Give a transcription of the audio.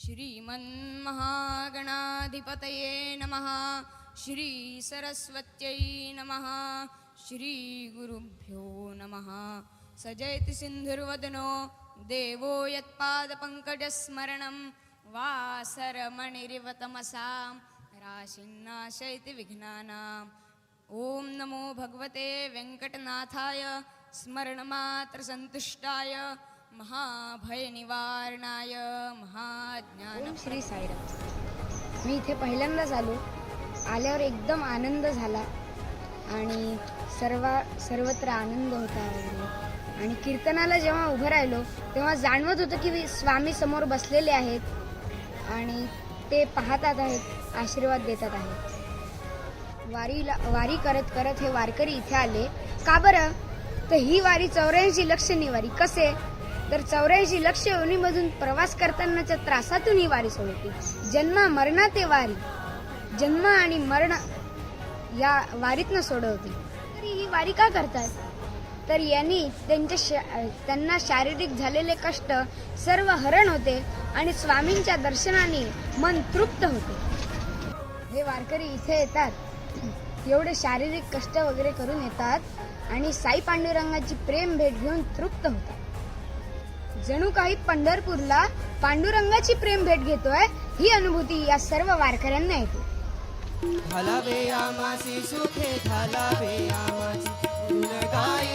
श्रीमन्महागणाधिपतये नमः। श्री सरस्वत्यै नमः। श्री गुरुभ्यो नमः। सजयति सिन्धुर्वदनो देवो यत्पादपङ्कजस्मरणं वासरमणिरिवतमसां राशिन्नाशयति विघ्नानाम्। ॐ नमो भगवते वेङ्कटनाथाय स्मरणमात्रसन्तुष्टाय महाभयनिवारणाय महाज्ञान। श्री साईराम। मी इथे पहिल्यांदाच आल्यावर एकदम आनंद झाला आणि सर्वत्र आनंद होता वगैरे। आणि कीर्तनाला जेव्हा उभं राहिलो तेव्हा जाणवत होतं की स्वामी समोर बसलेले आहेत आणि ते पाहतात आहेत, आशीर्वाद देतात आहेत। वारी करत करत हे वारकरी इथे आले का बरं? तर ही वारी 84 लक्षणी वारी। कसे तर 84 लक्ष योनीमधून प्रवास करतानाच्या त्रासातून ही वारी सोडवते। जन्म मरणाते वारी, जन्म आणि मरण या वारीतनं सोडवते। तरी ही वारी का करतात? तर यांनी त्यांना शारीरिक झालेले कष्ट सर्व हरण होते आणि स्वामींच्या दर्शनाने मन तृप्त होते। हे वारकरी इथे येतात, एवढे शारीरिक कष्ट वगैरे करून येतात आणि साई पांडुरंगाची प्रेम भेट घेऊन तृप्त होतात। जणू काही पंढरपूरला पांडुरंगाची प्रेम भेट घेतोय ही अनुभूती या सर्व वारकऱ्यांना येते। घालावे आमासी सुखे घालावे आमासी गुण गाय